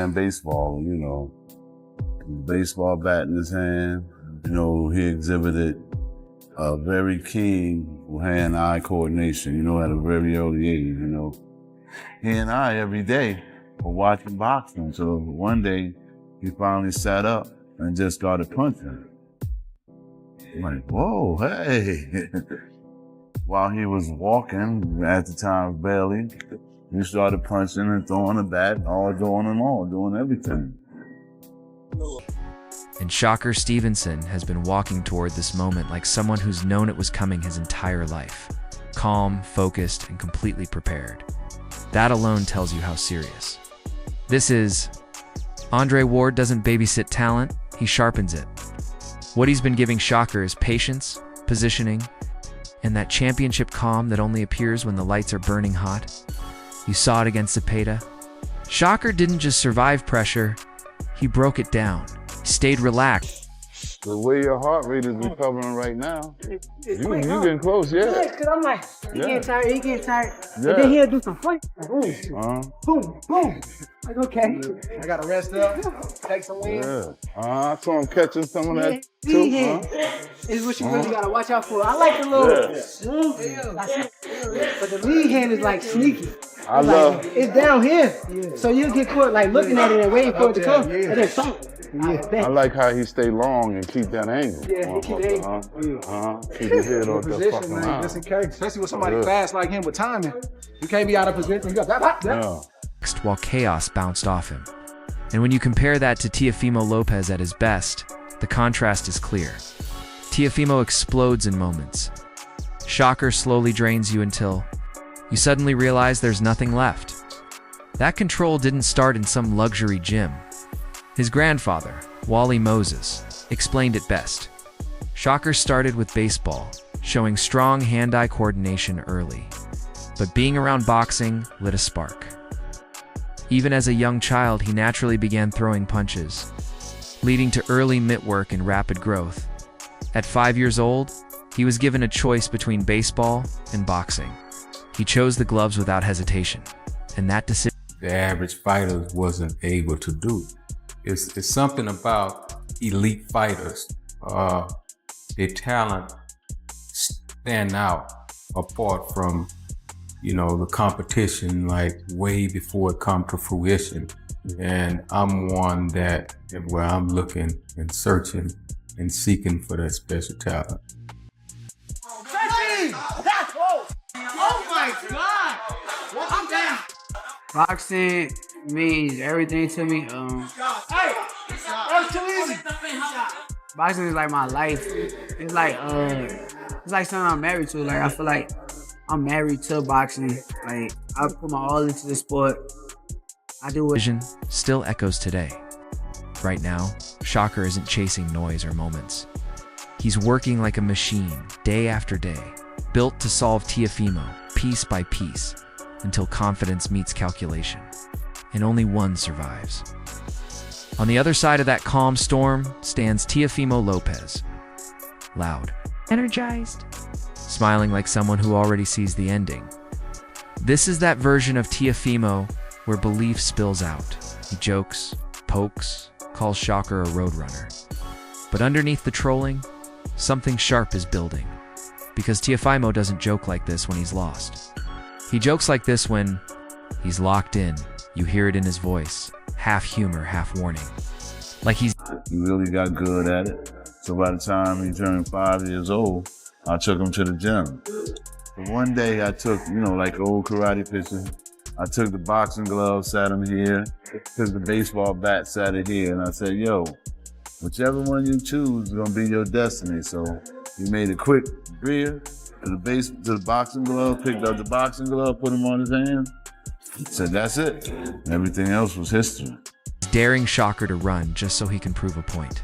And baseball, baseball bat in his hand. He exhibited a very keen hand-eye coordination, at a very early age, He and I, every day, were watching boxing. So one day, he finally sat up and just started punching. I'm like, whoa, hey. While he was walking, at the time barely, he started punching and throwing the bat, doing everything. And Shakur Stevenson has been walking toward this moment like someone who's known it was coming his entire life. Calm, focused, and completely prepared. That alone tells you how serious. This is... Andre Ward doesn't babysit talent, he sharpens it. What he's been giving Shakur is patience, positioning, and that championship calm that only appears when the lights are burning hot. You saw it against Ep.2. Shakur didn't just survive pressure, he broke it down. Stayed relaxed. The way your heart rate is recovering right now, you getting close, yeah. Yeah, because I'm like, he getting tired. Yeah. And then he'll do some fight. Boom, boom. Like, okay. I got to rest up, take some wind. Yeah. I saw him catching some of that too. Yeah. It's what you really got to watch out for. I like the little, but the lead hand is like sneaky. It's down here. So you get caught like looking at it and waiting for it to come, and then something. I like how he stay long and keep that angle. Yeah, he keep the angle. Keep his head off the fucking line. Just in case, especially with somebody fast like him with timing. You can't be out of position. You got that. While chaos bounced off him. And when you compare that to Teofimo Lopez at his best, the contrast is clear. Teofimo explodes in moments. Shakur slowly drains you until you suddenly realize there's nothing left. That control didn't start in some luxury gym. His grandfather, Wally Moses, explained it best. Shakur started with baseball, showing strong hand-eye coordination early. But being around boxing lit a spark. Even as a young child, he naturally began throwing punches, leading to early mitt work and rapid growth. At 5 years old, he was given a choice between baseball and boxing. He chose the gloves without hesitation, and that decision the average fighter wasn't able to do. It's something about elite fighters. Their talent stand out apart from, the competition, like way before it come to fruition. And I'm one that where I'm looking and searching and seeking for that special talent. That's close. Oh my God. I'm down. Boxing means everything to me. Hey, that's too easy. Boxing is like my life. It's like something I'm married to. Like I feel like I'm married to boxing. Like I put my all into the sport. I do it. Vision still echoes today. Right now, Shakur isn't chasing noise or moments. He's working like a machine, day after day, built to solve Teofimo, piece by piece, until confidence meets calculation. And only one survives. On the other side of that calm storm stands Teofimo Lopez. Loud, energized, smiling like someone who already sees the ending. This is that version of Teofimo where belief spills out. He jokes, pokes, calls Shakur a roadrunner. But underneath the trolling, something sharp is building. Because Teofimo doesn't joke like this when he's lost. He jokes like this when he's locked in. You hear it in his voice, half humor, half warning. Like he really got good at it. So by the time he turned 5 years old, I took him to the gym. So one day I took, like old karate picture, I took the boxing gloves, sat him here, took the baseball bat, sat it here, and I said, yo, whichever one you choose is gonna be your destiny. So he made a quick rear to the boxing glove, picked up the boxing glove, put him on his hand, said that's it. And everything else was history. Daring Shakur to run just so he can prove a point.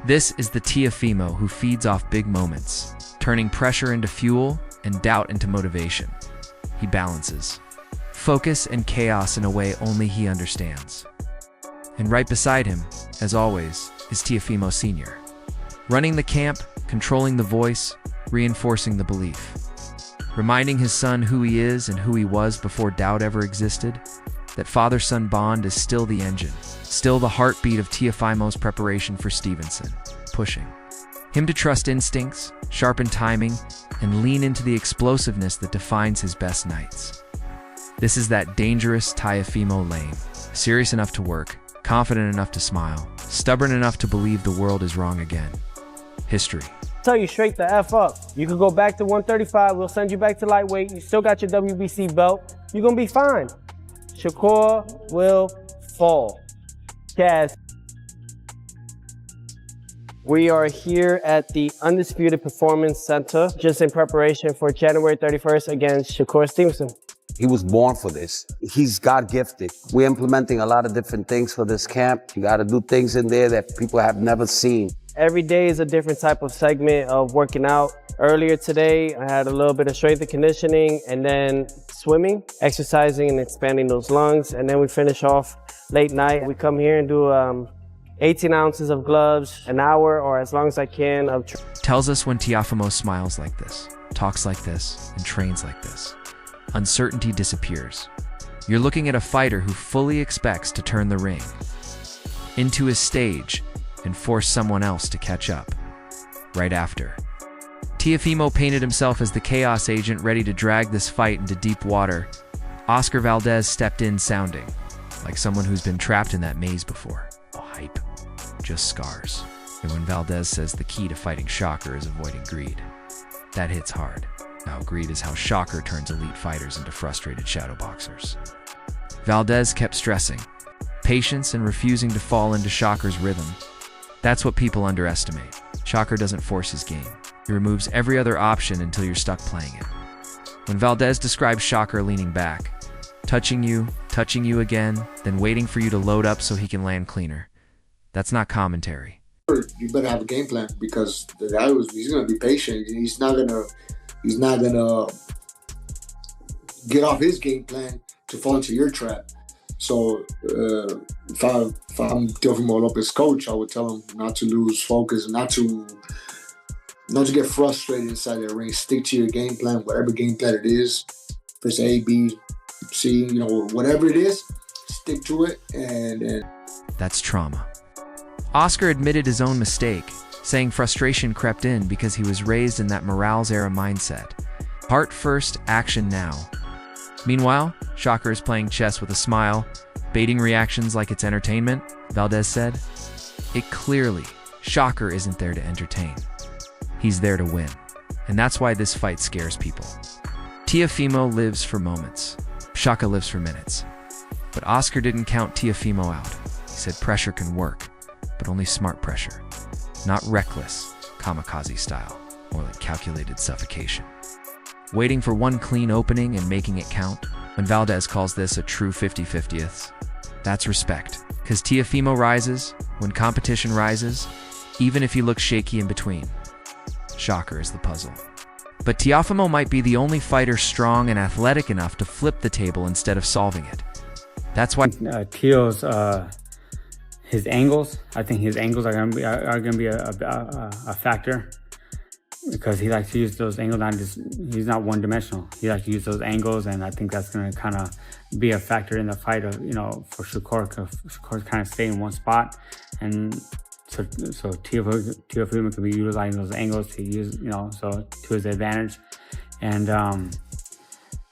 This is the Teofimo who feeds off big moments, turning pressure into fuel and doubt into motivation. He balances focus and chaos in a way only he understands. And right beside him, as always, is Teofimo Sr. Running the camp, controlling the voice, reinforcing the belief. Reminding his son who he is and who he was before doubt ever existed. that father-son bond is still the engine, still the heartbeat of Teofimo's preparation for Stevenson, pushing him to trust instincts, sharpen timing, and lean into the explosiveness that defines his best nights. This is that dangerous Teofimo lane, serious enough to work, confident enough to smile, stubborn enough to believe the world is wrong again. History. Tell you straight the F up. You could go back to 135, we'll send you back to lightweight, you still got your WBC belt, you're gonna be fine. Shakur will fall. Yes. We are here at the Undisputed Performance Center, just in preparation for January 31st against Shakur Stevenson. He was born for this. He's God-gifted. We're implementing a lot of different things for this camp. You gotta do things in there that people have never seen. Every day is a different type of segment of working out. Earlier today, I had a little bit of strength and conditioning, and then swimming, exercising and expanding those lungs. And then we finish off late night. We come here and do 18 ounces of gloves, an hour or as long as I can of Tells us when Teofimo smiles like this, talks like this, and trains like this, uncertainty disappears. You're looking at a fighter who fully expects to turn the ring into his stage and force someone else to catch up right after. Teofimo painted himself as the chaos agent ready to drag this fight into deep water. Oscar Valdez stepped in sounding like someone who's been trapped in that maze before. Oh, hype. Just scars. And when Valdez says the key to fighting Shakur is avoiding greed, that hits hard. Now, greed is how Shakur turns elite fighters into frustrated shadow boxers. Valdez kept stressing patience and refusing to fall into Shakur's rhythm. That's what people underestimate. Shakur doesn't force his game. He removes every other option until you're stuck playing it. When Valdez describes Shakur leaning back, touching you again, then waiting for you to load up so he can land cleaner, that's not commentary. You better have a game plan, because the guy he's gonna be patient. He's not gonna get off his game plan to fall into your trap. So if I'm Teofimo Lopez coach, I would tell him not to lose focus, not to get frustrated inside the ring. Stick to your game plan, whatever game plan it is. If it's A, B, C, whatever it is, stick to it. And that's trauma. Oscar admitted his own mistake, saying frustration crept in because he was raised in that Morales-era mindset. Heart first, action now. Meanwhile, Shakur is playing chess with a smile, baiting reactions like it's entertainment, Valdez said. It clearly, Shakur isn't there to entertain. He's there to win. And that's why this fight scares people. Teofimo lives for moments. Shakur lives for minutes. But Oscar didn't count Teofimo out. He said pressure can work, but only smart pressure. Not reckless, kamikaze style, more like calculated suffocation. Waiting for one clean opening and making it count. When Valdez calls this a true 50-50th, that's respect. Because Teofimo rises when competition rises, even if he looks shaky in between. Shakur is the puzzle. But Teofimo might be the only fighter strong and athletic enough to flip the table instead of solving it. That's why Teo's his angles. I think his angles are gonna be a factor, because he likes to use those angles. He's not one-dimensional. He likes to use those angles, and I think that's gonna kind of be a factor in the fight of for Shakur. Shakur kind of stay in one spot, and so Teofimo could be utilizing those angles to use to his advantage, and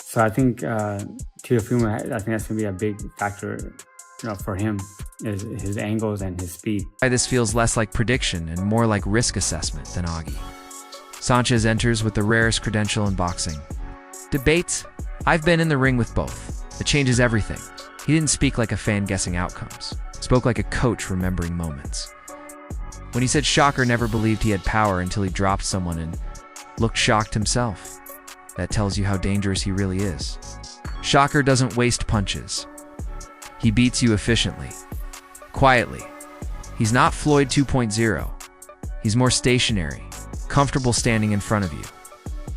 so I think Teofimo, I think that's gonna be a big factor for him, is his angles and his speed. this feels less like prediction and more like risk assessment than Augie. Sanchez enters with the rarest credential in boxing. Debates? I've been in the ring with both. It changes everything. He didn't speak like a fan guessing outcomes. Spoke like a coach remembering moments. When he said Shakur never believed he had power until he dropped someone and looked shocked himself, that tells you how dangerous he really is. Shakur doesn't waste punches. He beats you efficiently, quietly. He's not Floyd 2.0. He's more stationary, comfortable standing in front of you,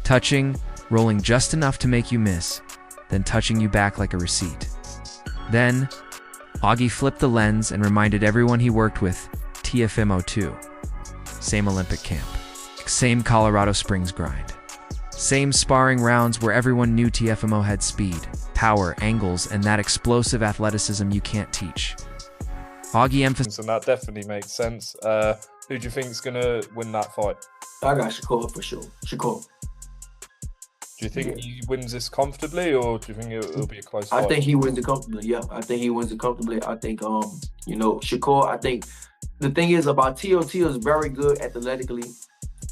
touching, rolling just enough to make you miss, then touching you back like a receipt. Then, Augie flipped the lens and reminded everyone he worked with, Ep.2. Same Olympic camp, same Colorado Springs grind, same sparring rounds where everyone knew Teofimo had speed, power, angles, and that explosive athleticism you can't teach. Augie emphasizes. And that definitely makes sense. Who do you think is going to win that fight? I got Shakur for sure. Shakur. Do you think he wins this comfortably, or do you think it'll be a close fight? I think he wins it comfortably. Yeah, I think he wins it comfortably. I think, you know, Shakur. I think the thing is about Teo is very good athletically,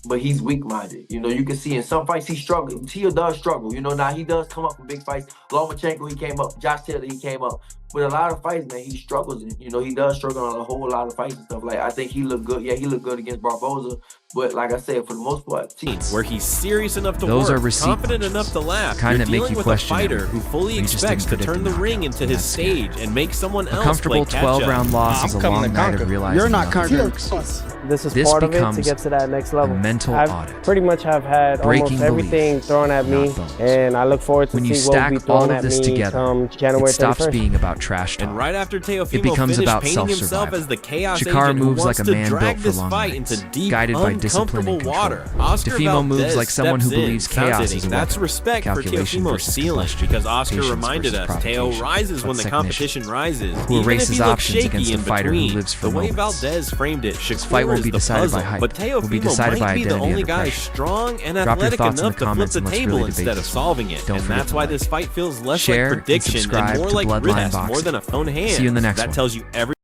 but he's weak-minded. You know, you can see in some fights he struggles. Teo does struggle. You know, now he does come up for big fights. Lomachenko, he came up. Josh Taylor, he came up. But a lot of fights, man, he struggles. You know, he does struggle on a whole lot of fights and stuff. Like, I think he looked good. Yeah, he looked good against Barboza. But like I said, for the most part, where he's serious enough to Those work, are receipt confident punches. enough to laugh. Kind You're that make dealing you with question a fighter everything. who fully You just expects didn't to turn the predict the ring knockout. into his That's scary. stage and make someone A else comfortable play catch-up. 12-round loss is a long night of realizing You're not nothing conquering. works. This is This part of it to becomes get to that next level. a mental I audit. pretty much have had Breaking almost everything beliefs, thrown at me, not bones. and I look forward to When you see what will be stack all thrown of at this me together, come January it stops 31st. being about trash talk. And right after Teofimo It becomes finished about painting himself self-survival. as the chaos Shakar agent who moves wants like a to man drag built for this long fight nights, into deep, guided by discipline and uncomfortable control. water. Oscar Teofimo moves Valdez like someone who steps in. believes chaos Fascinating. is a That's weapon. respect for Calculation Teofimo's versus ceiling, completion. because Oscar Patience reminded versus us Teo provocation. rises when What's the competition rises. Who Even if erases he looks options shaky against in a fighter who between. lives for The way moments. Valdez framed it, This fight Shakur won't is be the decided puzzle, by height. but It will be Teofimo decided by might be the identity only under guy pressure. strong and Drop your athletic thoughts in enough the to flip comments the and let's table really instead debate of this one. solving it. Don't And forget that's to why like, this fight feels less share, like and prediction subscribe and more to like Bloodline rest, more Boxing. than a phone hand. See you in the next That one. tells you everything.